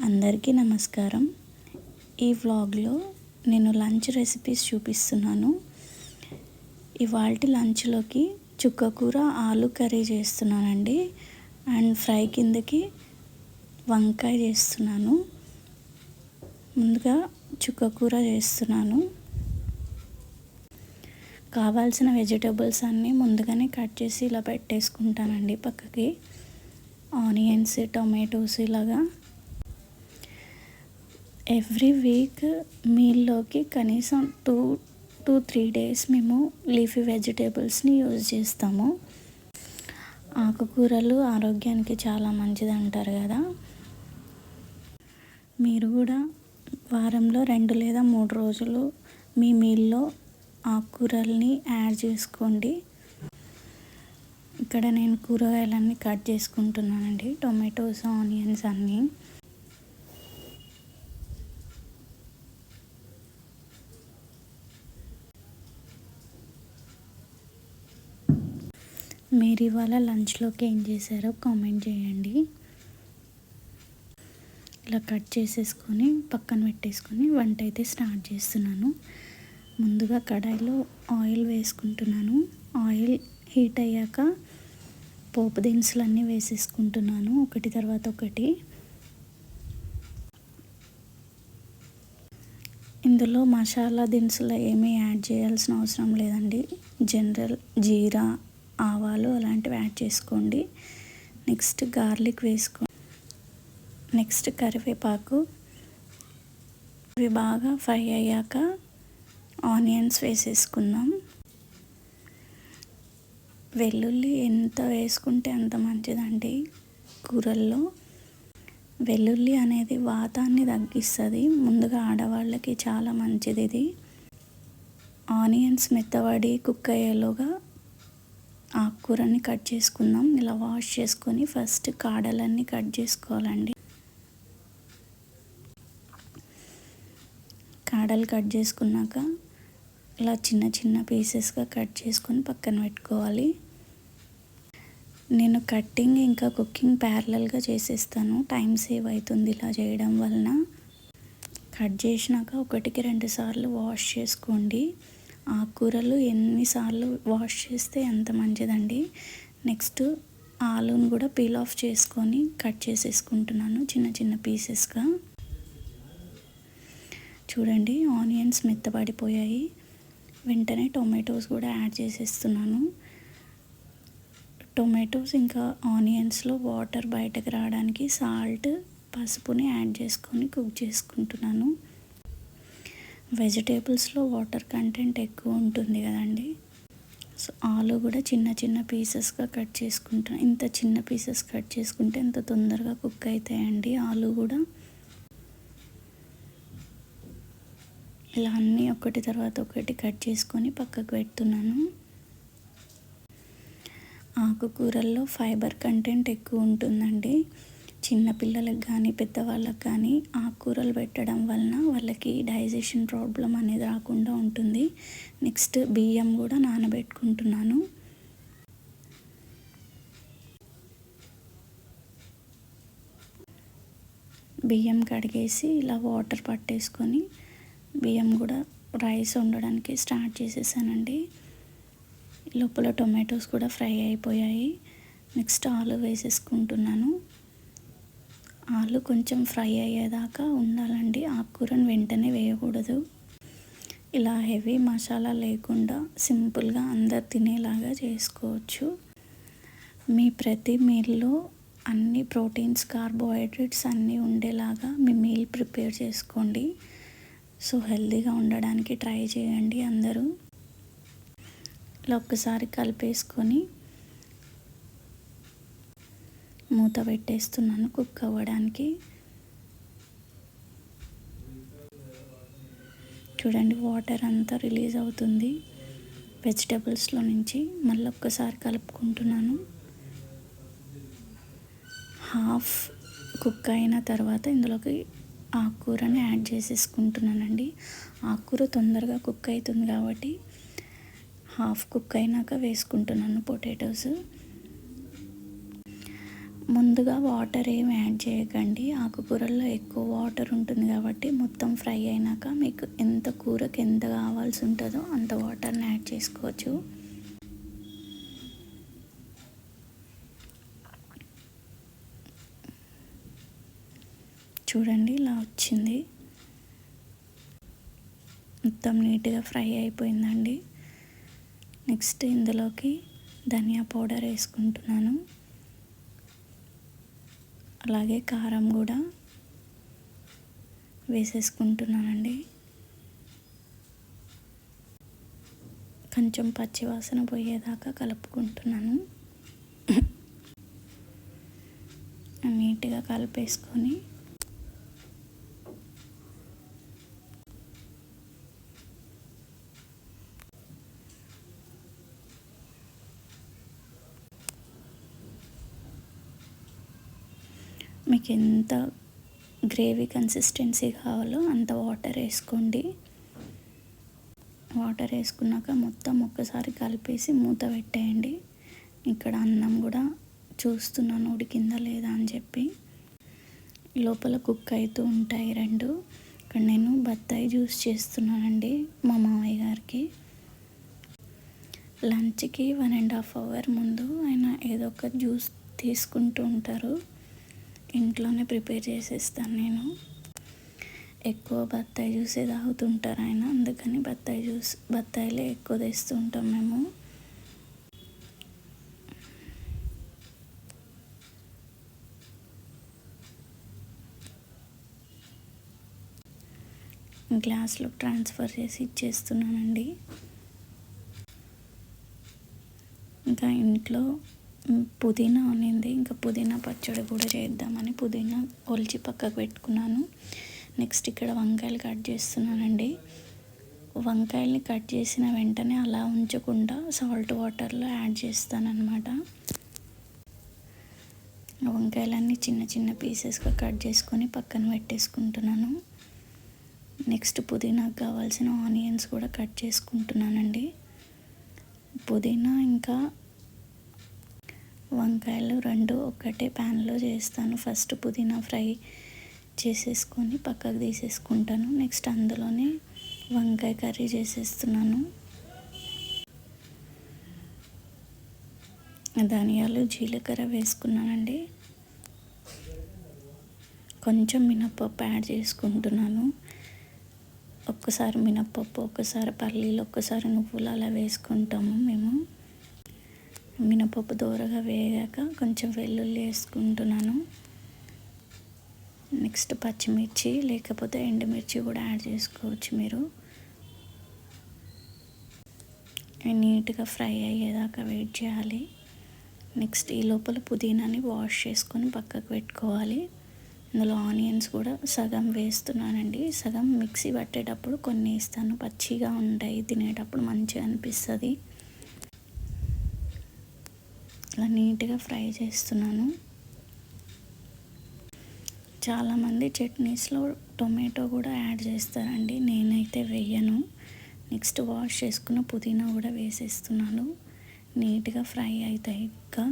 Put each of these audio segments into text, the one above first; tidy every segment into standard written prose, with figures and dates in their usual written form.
అందరికీ నమస్కారం. ఈ వ్లాగ్లో నేను లంచ్ రెసిపీస్ చూపిస్తున్నాను. ఇవాల్టి లంచ్లోకి చుక్కకూర ఆలు కర్రీ చేస్తున్నానండి. అండ్ ఫ్రై కిందకి వంకాయ చేస్తున్నాను. ముందుగా చుక్కకూర చేస్తున్నాను. కావాల్సిన వెజిటబుల్స్ అన్నీ ముందుగానే కట్ చేసి ఇలా పెట్టేసుకుంటానండి పక్కకి. ఆనియన్స్, టొమాటోస్ ఇలాగా ఎవ్రీ వీక్ మీల్లోకి కనీసం 2-3 డేస్ మేము లీఫీ వెజిటేబుల్స్ని యూజ్ చేస్తాము. ఆకుకూరలు ఆరోగ్యానికి చాలా మంచిది అంటారు కదా. మీరు కూడా వారంలో 2 లేదా 3 రోజులు మీ మీల్లో ఆకుకూరల్ని యాడ్ చేసుకోండి. ఇక్కడ నేను కూరగాయలన్నీ కట్ చేసుకుంటున్నానండి. టొమాటోస్, ఆనియన్స్ అన్నీ. మీరు ఇవాళ లంచ్లోకి ఏం చేశారో కామెంట్ చేయండి. ఇలా కట్ చేసేసుకొని పక్కన పెట్టేసుకొని వంట అయితే స్టార్ట్ చేస్తున్నాను. ముందుగా కడాయిలో ఆయిల్ వేసుకుంటున్నాను. ఆయిల్ హీట్ అయ్యాక పోపు దినుసులన్నీ వేసేసుకుంటున్నాను ఒకటి తర్వాత ఒకటి. ఇందులో మసాలా దినుసులు ఏమీ యాడ్ చేయాల్సిన అవసరం లేదండి. జనరల్ జీరా, ఆవాలు అలాంటివి యాడ్ చేసుకోండి. నెక్స్ట్ గార్లిక్ నెక్స్ట్ కరివేపాకు. ఇవి బాగా ఫ్రై అయ్యాక ఆనియన్స్ వేసేసుకుందాం. వెల్లుల్లి ఎంత వేసుకుంటే అంత మంచిదండి కూరల్లో. వెల్లుల్లి అనేది వాతాన్ని తగ్గిస్తుంది. ముందుగా ఆడవాళ్ళకి చాలా మంచిది ఇది. ఆనియన్స్ మెత్తబడి కుక్ అయ్యేలోగా ఆకుకూరని కట్ చేసుకుందాం. ఇలా వాష్ చేసుకొని ఫస్ట్ కాడలన్నీ కట్ చేసుకోవాలండి. కాడలు కట్ చేసుకున్నాక ఇలా చిన్న చిన్న పీసెస్గా కట్ చేసుకొని పక్కన పెట్టుకోవాలి. నేను కట్టింగ్ ఇంకా కుకింగ్ ప్యారలల్గా చేసేస్తాను. టైం సేవ్ అవుతుంది ఇలా చేయడం వలన. కట్ చేసినాక 1-2 సార్లు వాష్ చేసుకోండి. ఆకుకూరలు ఎన్నిసార్లు వాష్ చేస్తే అంత మంచిదండి. నెక్స్ట్ ఆలును కూడా పీల్ ఆఫ్ చేసుకొని కట్ చేసేసుకుంటున్నాను చిన్న చిన్న పీసెస్గా. చూడండి ఆనియన్స్ మెత్తబడిపోయాయి. వెంటనే టొమాటోస్ కూడా యాడ్ చేసేస్తున్నాను. టొమాటోస్ ఇంకా ఆనియన్స్లో వాటర్ బయటకు రావడానికి సాల్ట్, పసుపుని యాడ్ చేసుకొని కుక్ చేసుకుంటున్నాను. వెజిటేబుల్స్లో వాటర్ కంటెంట్ ఎక్కువ ఉంటుంది కదండి. సో ఆలు కూడా చిన్న చిన్న పీసెస్గా కట్ చేసుకుంటాను. ఇంత చిన్న పీసెస్ కట్ చేసుకుంటే ఎంత తొందరగా కుక్ అవుతాయండి ఆలు కూడా. ఇలా అన్నీ ఒకటి తర్వాత ఒకటి కట్ చేసుకొని పక్కకు పెడుతున్నాను. ఆకుకూరల్లో ఫైబర్ కంటెంట్ ఎక్కువ ఉంటుందండి. చిన్నపిల్లలకు కానీ పెద్దవాళ్ళకి కానీ ఆకుకూరలు పెట్టడం వలన వాళ్ళకి డైజెషన్ ప్రాబ్లం అనేది రాకుండా ఉంటుంది. నెక్స్ట్ బియ్యం కూడా నానబెట్టుకుంటున్నాను. బియ్యం కడిగేసి ఇలా వాటర్ పట్టేసుకొని బియ్యం కూడా రైస్ వండడానికి స్టార్ట్ చేసేసానండి. లోపల టొమాటోస్ కూడా ఫ్రై అయిపోయాయి. నెక్స్ట్ ఆలు వేసేసుకుంటున్నాను. ఆలు కొంచెం ఫ్రై అయ్యేదాకా ఉండాలండి. ఆకుకూరను వెంటనే వేయకూడదు. ఇలా హెవీ మసాలా లేకుండా సింపుల్గా అందరు తినేలాగా చేసుకోవచ్చు. మీ ప్రతి మీల్లో అన్ని ప్రోటీన్స్, కార్బోహైడ్రేట్స్ అన్నీ ఉండేలాగా మీ మీల్ ప్రిపేర్ చేసుకోండి. సో హెల్తీగా ఉండడానికి ట్రై చేయండి అందరూ. ఇలా ఒక్కసారి కలిపేసుకొని మూత పెట్టేస్తున్నాను కుక్ అవ్వడానికి. చూడండి వాటర్ అంతా రిలీజ్ అవుతుంది వెజిటబుల్స్లో నుంచి. మళ్ళీ ఒక్కసారి కలుపుకుంటున్నాను. హాఫ్ కుక్ అయిన తర్వాత ఇందులోకి ఆకుకూరని యాడ్ చేసేసుకుంటున్నానండి. ఆకుకూర తొందరగా కుక్ అవుతుంది కాబట్టి హాఫ్ కుక్ అయినాక వేసుకుంటున్నాను పొటాటోస్. ముందుగా వాటర్ ఏమి యాడ్ చేయకండి. ఆకుకూరల్లో ఎక్కువ వాటర్ ఉంటుంది కాబట్టి మొత్తం ఫ్రై అయినాక మీకు ఎంత కూరకి ఎంత కావాల్సి ఉంటుందో అంత వాటర్ని యాడ్ చేసుకోవచ్చు. చూడండి ఇలా వచ్చింది. మొత్తం నీట్గా ఫ్రై అయిపోయిందండి. నెక్స్ట్ ఇందులోకి ధనియా పౌడర్ వేసుకుంటున్నాను. అలాగే కారం కూడా వేసేసుకుంటున్నానండి. కొంచెం పచ్చివాసన పోయేదాకా కలుపుకుంటున్నాను. నీట్గా కలిపేసుకొని మీకు ఎంత గ్రేవీ కన్సిస్టెన్సీ కావాలో అంత వాటర్ వేసుకోండి. వాటర్ వేసుకున్నాక మొత్తం ఒక్కసారి కలిపేసి మూత పెట్టేయండి. ఇక్కడ అన్నం కూడా చూస్తున్నాను ఉడికిందా లేదా అని చెప్పి. లోపల కుక్ అవుతూ ఉంటాయి రెండు. ఇక్కడ నేను బత్తాయి జ్యూస్ చేస్తున్నానండి మా మామయ్య గారికి. లంచ్కి 1.5 hours ముందు ఆయన ఏదో ఒక జ్యూస్ తీసుకుంటూ ఉంటారు. ఇంట్లోనే ప్రిపేర్ చేసేస్తాను నేను. ఎక్కువ బత్తాయి జ్యూసే తాగుతుంటారు ఆయన, అందుకని బత్తాయిలే ఎక్కువ తెస్తూ ఉంటాం మేము. గ్లాస్లో ట్రాన్స్ఫర్ చేసి ఇచ్చేస్తున్నానండి. ఇంకా ఇంట్లో పుదీనా ఉన్నింది, ఇంకా పుదీనా పచ్చడి కూడా చేద్దామని పుదీనా ఒలిచి పక్కకు పెట్టుకున్నాను. నెక్స్ట్ ఇక్కడ వంకాయలు కట్ చేస్తున్నానండి. వంకాయల్ని కట్ చేసిన వెంటనే అలా ఉంచకుండా సాల్ట్ వాటర్లో యాడ్ చేస్తానన్నమాట. వంకాయలన్నీ చిన్న చిన్న పీసెస్గా కట్ చేసుకొని పక్కన పెట్టేసుకుంటున్నాను. నెక్స్ట్ పుదీనాకు కావాల్సిన ఆనియన్స్ కూడా కట్ చేసుకుంటున్నానండి. పుదీనా ఇంకా వంకాయలు రెండు ఒకటే ప్యాన్లో చేస్తాను. ఫస్ట్ పుదీనా ఫ్రై చేసేసుకొని పక్కకు తీసేసుకుంటాను. నెక్స్ట్ అందులోనే వంకాయ కర్రీ చేసేస్తున్నాను. ధనియాలు జీలకర్ర వేసుకున్నానండి. కొంచెం మినప్పప్పు యాడ్ చేసుకుంటున్నాను. ఒక్కసారి మినప్పప్పు, ఒక్కసారి పల్లీలు, ఒక్కసారి నువ్వులు అలా వేసుకుంటాము మేము. మినపప్పు దోరగా వేగాక కొంచెం వెల్లుల్లి వేసుకుంటున్నాను. నెక్స్ట్ పచ్చిమిర్చి లేకపోతే ఎండుమిర్చి కూడా యాడ్ చేసుకోవచ్చు మీరు. నీట్గా ఫ్రై అయ్యేదాకా వెయిట్ చేయాలి. నెక్స్ట్ ఈ లోపల పుదీనాని వాష్ చేసుకొని పక్కకు పెట్టుకోవాలి. ఇందులో ఆనియన్స్ కూడా సగం వేస్తున్నానండి. సగం మిక్సీ పట్టేటప్పుడు కొన్ని వేస్తాను, పచ్చిగా ఉంటాయి తినేటప్పుడు మంచిగా అనిపిస్తుంది. అలా నీట్గా ఫ్రై చేస్తున్నాను. చాలామంది చట్నీస్లో టొమాటో కూడా యాడ్ చేస్తారండి, నేనైతే వేయను. నెక్స్ట్ వాష్ చేసుకున్న పుదీనా కూడా వేసేస్తున్నాను. నీట్గా ఫ్రై అవుతాయి. ఇంకా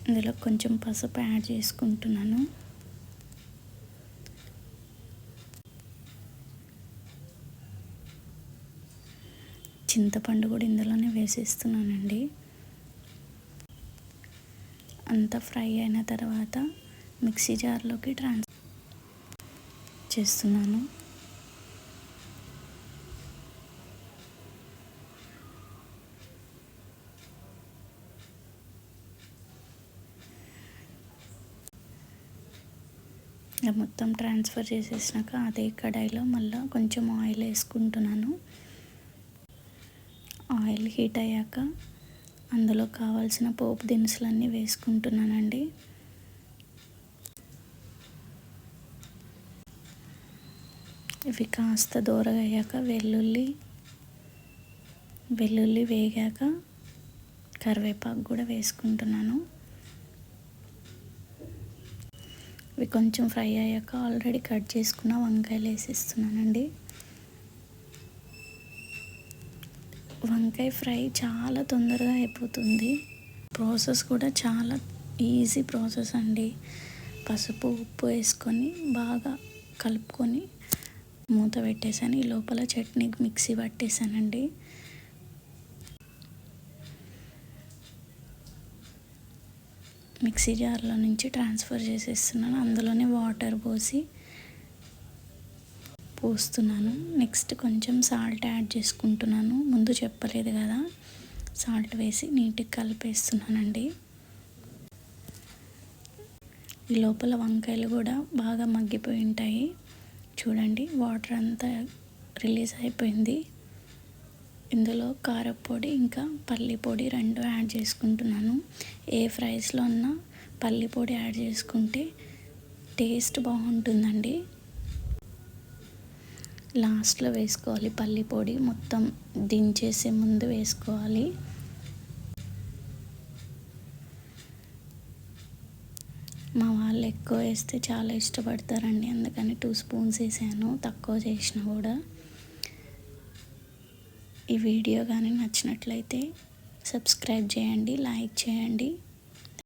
ఇందులో కొంచెం పసుపు యాడ్ చేసుకుంటున్నాను. చింతపండు కూడా ఇందులోనే వేసేస్తున్నానండి. అంతా ఫ్రై అయిన తర్వాత మిక్సీ జార్లోకి ట్రాన్స్ఫర్ చేస్తున్నాను. ఇలా మొత్తం ట్రాన్స్ఫర్ చేసేసినాక అదే కడాయిలో మళ్ళీ కొంచెం ఆయిల్ వేసుకుంటున్నాను. ఆయిల్ హీట్ అయ్యాక అందులో కావాల్సిన పోపు దినుసులన్నీ వేసుకుంటున్నానండి. ఇవి కాస్త దూరగా అయ్యాక వెల్లుల్లి వేగాక కరివేపాకు కూడా వేసుకుంటున్నాను. ఇవి కొంచెం ఫ్రై అయ్యాక ఆల్రెడీ కట్ చేసుకున్న వంకాయలు వేసేస్తున్నానండి. వంకాయ ఫ్రై చాలా తొందరగా అయిపోతుంది. ప్రాసెస్ కూడా చాలా ఈజీ ప్రాసెస్ అండి. పసుపు ఉప్పు వేసుకొని బాగా కలుపుకొని మూత పెట్టేసాను. ఈ లోపల చట్నీకి మిక్సీ పట్టేసానండి. మిక్సీ జార్లో నుంచి ట్రాన్స్ఫర్ చేసేస్తున్నాను. అందులోనే వాటర్ పోస్తున్నాను. నెక్స్ట్ కొంచెం సాల్ట్ యాడ్ చేసుకుంటున్నాను. ముందు చెప్పలేదు కదా, సాల్ట్ వేసి నీట్గా కలిపేస్తున్నానండి. ఈ లోపల వంకాయలు కూడా బాగా మగ్గిపోయి ఉంటాయి. చూడండి, వాటర్ అంతా రిలీజ్ అయిపోయింది. ఇందులో కారపొడి ఇంకా పల్లి పొడి 2 యాడ్ చేసుకుంటున్నాను. ఏ ఫ్రైస్లో అన్నా పల్లి పొడి యాడ్ చేసుకుంటే టేస్ట్ బాగుంటుందండి. లాస్ట్లో వేసుకోవాలి పల్లి పొడి, మొత్తం దించేసే ముందు వేసుకోవాలి. మా వాళ్ళు ఎక్కువ వేస్తే చాలా ఇష్టపడతారండి, అందుకని 2 స్పూన్స్ వేసాను, తక్కువ చేసినా కూడా. ఈ వీడియో కానీ నచ్చినట్లయితే సబ్స్క్రైబ్ చేయండి, లైక్ చేయండి.